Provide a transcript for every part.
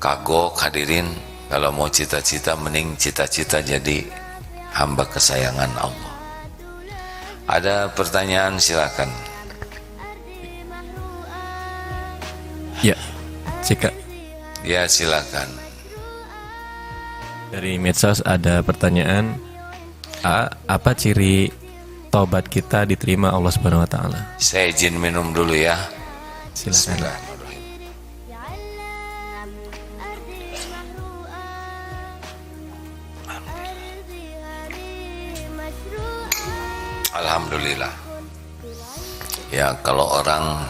kagok hadirin, kalau mau cita-cita mending cita-cita jadi hamba kesayangan Allah. Ada pertanyaan silakan. Ya, Cika. Ya silakan. Dari medsos ada pertanyaan, apa ciri tobat kita diterima Allah Subhanahu wa taala? Saya izin minum dulu ya. Silakan. Bismillahirrahmanirrahim. Alhamdulillah. Ya, kalau orang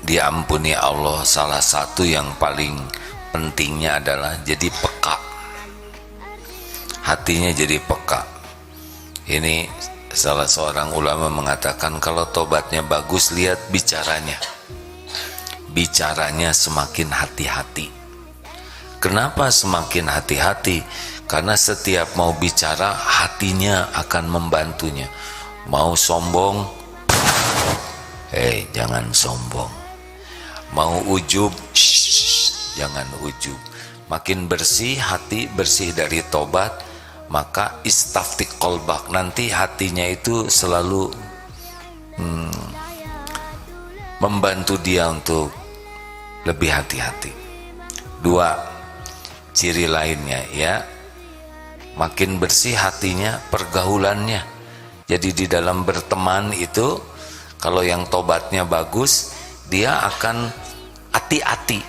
diampuni Allah, salah satu yang paling pentingnya adalah jadi peka. Hatinya jadi peka. Ini salah seorang ulama mengatakan kalau tobatnya bagus, lihat bicaranya. Bicaranya semakin hati-hati. Kenapa semakin hati-hati? Karena setiap mau bicara, hatinya akan membantunya. Mau sombong, jangan sombong. Mau ujub, jangan ujub. Makin bersih hati, bersih dari tobat, maka istaftik qalbak, nanti hatinya itu selalu membantu dia untuk lebih hati-hati. Dua ciri lainnya ya, makin bersih hatinya, pergaulannya. Jadi di dalam berteman itu, kalau yang tobatnya bagus, dia akan hati-hati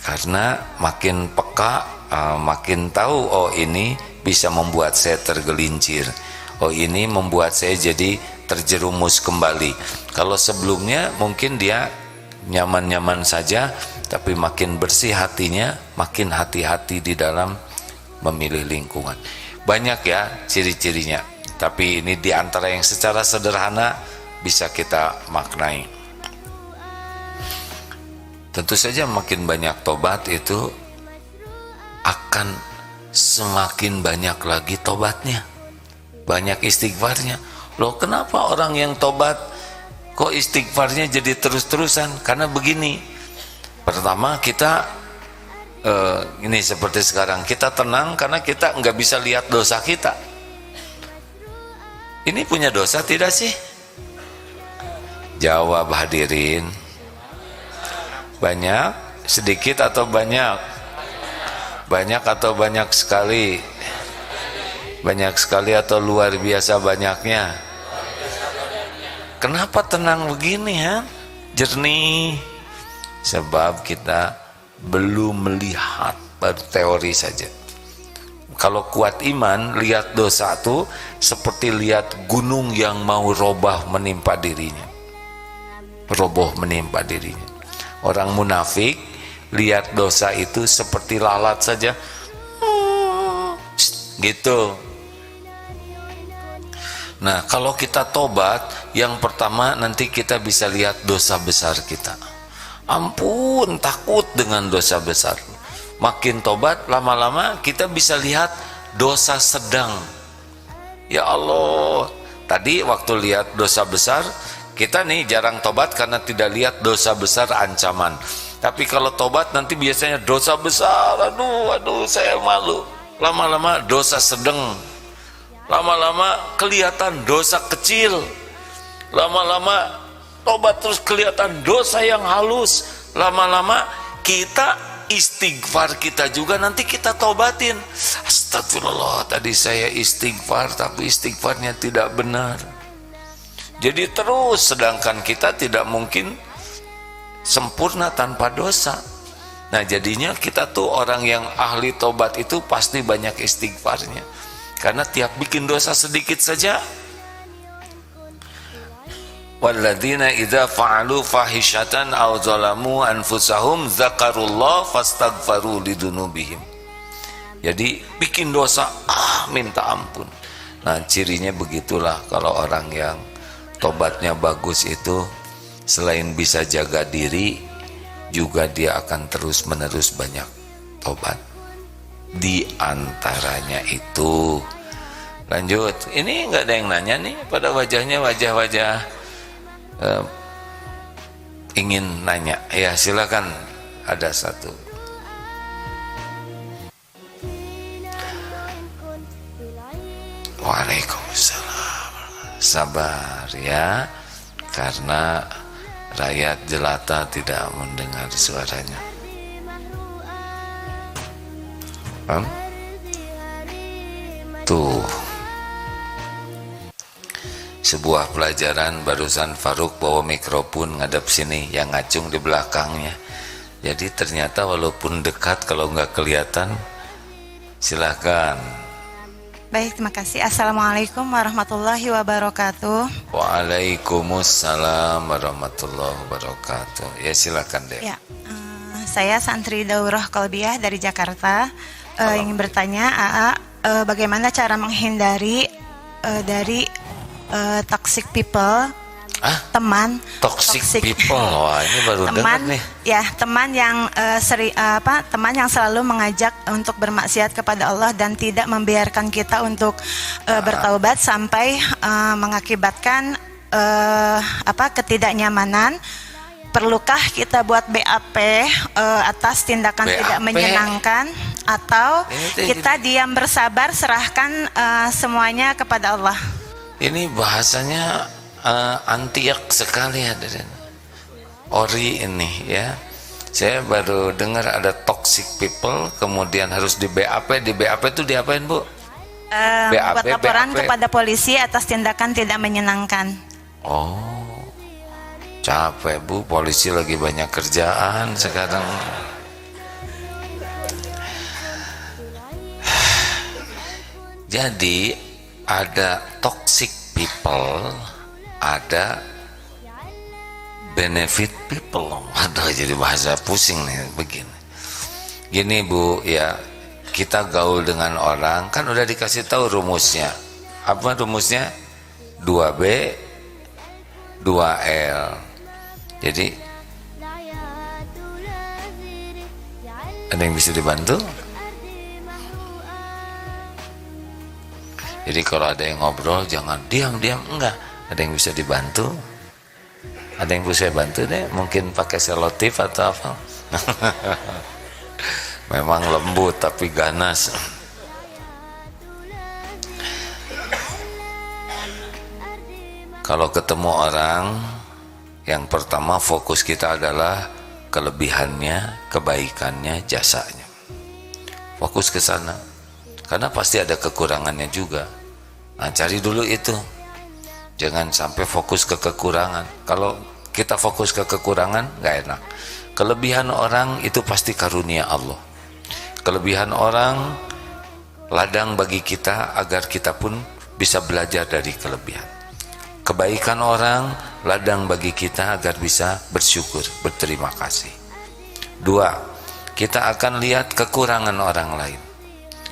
karena makin peka, makin tahu, oh ini bisa membuat saya tergelincir, oh ini membuat saya jadi terjerumus kembali. Kalau sebelumnya mungkin dia nyaman-nyaman saja, tapi makin bersih hatinya, makin hati-hati di dalam memilih lingkungan. Banyak ya ciri-cirinya, tapi ini diantara yang secara sederhana bisa kita maknai. Tentu saja makin banyak tobat itu akan semakin banyak lagi tobatnya, banyak istighfarnya. Loh, kenapa orang yang tobat kok istighfarnya jadi terus-terusan? Karena begini, pertama kita ini seperti sekarang, kita tenang karena kita nggak bisa lihat dosa kita. Ini punya dosa tidak sih? Jawab hadirin. Banyak, sedikit atau banyak? Banyak atau banyak sekali? Banyak sekali atau luar biasa banyaknya? Kenapa tenang begini ya? Jernih. Sebab kita belum melihat, baru teori saja. Kalau kuat iman, lihat dosa itu seperti lihat gunung yang mau roboh menimpa dirinya. Roboh menimpa dirinya. Orang munafik lihat dosa itu seperti lalat saja, gitu. Nah, kalau kita tobat, yang pertama nanti kita bisa lihat dosa besar kita. Ampun, takut dengan dosa besar. Makin tobat, lama-lama kita bisa lihat dosa sedang. Ya Allah, tadi waktu lihat dosa besar, kita nih jarang tobat karena tidak lihat dosa besar ancaman. Tapi kalau tobat nanti biasanya dosa besar, aduh saya malu. Lama-lama dosa sedang, lama-lama kelihatan dosa kecil, lama-lama tobat terus kelihatan dosa yang halus, lama-lama kita istighfar kita juga nanti kita tobatin. Astagfirullah, tadi saya istighfar tapi istighfarnya tidak benar. Jadi terus, sedangkan kita tidak mungkin sempurna tanpa dosa. Nah, jadinya kita tuh orang yang ahli tobat itu pasti banyak istighfarnya. Karena tiap bikin dosa sedikit saja, walladzina idza fa'alu fahishatan aw zalamu anfusahum dzakarullah fastaghfaru lidzunubihim. Jadi bikin dosa, minta ampun. Nah, cirinya begitulah kalau orang yang tobatnya bagus itu, selain bisa jaga diri, juga dia akan terus-menerus banyak tobat. Di antaranya itu, lanjut. Ini nggak ada yang nanya nih pada wajahnya, wajah-wajah ingin nanya. Ya silakan, ada satu. bersabar ya, karena rakyat jelata tidak mendengar suaranya. Tuh, sebuah pelajaran barusan Faruk bawa mikrofon ngadep sini, yang ngacung di belakangnya. Jadi ternyata walaupun dekat, kalau nggak kelihatan, silakan. Baik, terima kasih. Assalamualaikum warahmatullahi wabarakatuh. Waalaikumsalam warahmatullahi wabarakatuh. Ya silakan deh. Ya, saya santri Daurah Qalbiyah dari Jakarta. Ingin bertanya, bagaimana cara menghindari dari toxic people, teman Toxic people. Wah, ini baru dengar nih. Ya, teman yang teman yang selalu mengajak untuk bermaksiat kepada Allah dan tidak membiarkan kita untuk bertaubat sampai mengakibatkan ketidaknyamanan. Perlukah kita buat BAP atas tindakan BAP? tidak menyenangkan, atau kita diam bersabar, serahkan semuanya kepada Allah? Ini bahasanya antiak sekali hadirin. Ori ini ya. Saya baru dengar ada toxic people, kemudian harus di BAP. Di BAP itu diapain, Bu? Buat laporan kepada polisi atas tindakan tidak menyenangkan. Oh, capek Bu, polisi lagi banyak kerjaan sekarang. Jadi ada toxic people, ada benefit people. Aduh, jadi bahasa pusing nih begini. Gini Bu ya, kita gaul dengan orang, kan udah dikasih tahu rumusnya. Apa rumusnya? 2B 2L. Jadi ada yang bisa dibantu? Jadi kalau ada yang ngobrol jangan diam-diam, enggak. Ada yang bisa dibantu? Ada yang bisa bantu deh, mungkin pakai selotip atau apa. Memang lembut tapi ganas. Kalau ketemu orang, yang pertama fokus kita adalah kelebihannya, kebaikannya, jasanya. Fokus ke sana, karena pasti ada kekurangannya juga. Nah, cari dulu itu. Jangan sampai fokus ke kekurangan. Kalau kita fokus ke kekurangan, nggak enak. Kelebihan orang itu pasti karunia Allah. Kelebihan orang ladang bagi kita agar kita pun bisa belajar dari kelebihan. Kebaikan orang ladang bagi kita agar bisa bersyukur, berterima kasih. 2, kita akan lihat kekurangan orang lain.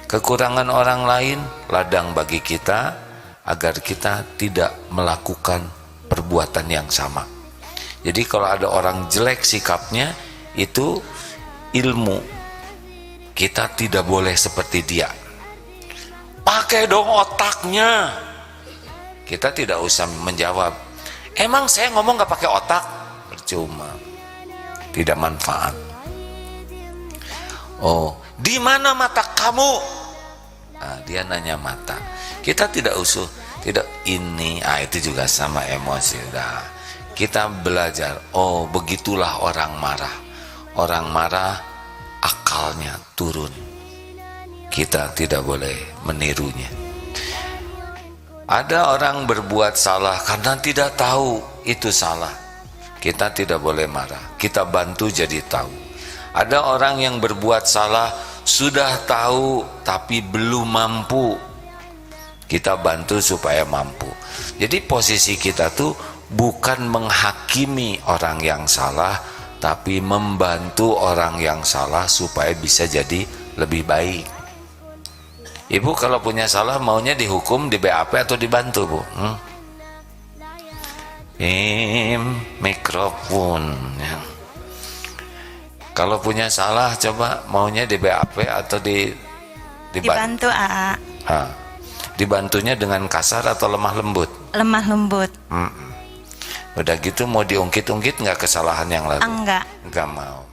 Kekurangan orang lain ladang bagi kita agar kita tidak melakukan perbuatan yang sama. Jadi kalau ada orang jelek sikapnya, itu ilmu. Kita tidak boleh seperti dia. Pakai dong otaknya. Kita tidak usah menjawab, emang saya ngomong gak pakai otak? Percuma, tidak manfaat. Oh, di mana mata kamu? Nah, dia nanya mata. Kita tidak ini, itu juga sama emosi. Nah, kita belajar, oh begitulah orang marah. Orang marah akalnya turun. Kita tidak boleh menirunya. Ada orang berbuat salah karena tidak tahu itu salah. Kita tidak boleh marah, kita bantu jadi tahu. Ada orang yang berbuat salah sudah tahu tapi belum mampu. Kita bantu supaya mampu. Jadi posisi kita tuh bukan menghakimi orang yang salah, tapi membantu orang yang salah supaya bisa jadi lebih baik. Ibu kalau punya salah maunya dihukum, di BAP atau dibantu, Bu? Mikrofon ya. Kalau punya salah coba maunya di BAP atau dibantu? Dibantunya dengan kasar atau lemah lembut? Lemah lembut. Udah gitu mau diungkit-ungkit nggak kesalahan yang lalu? Enggak mau.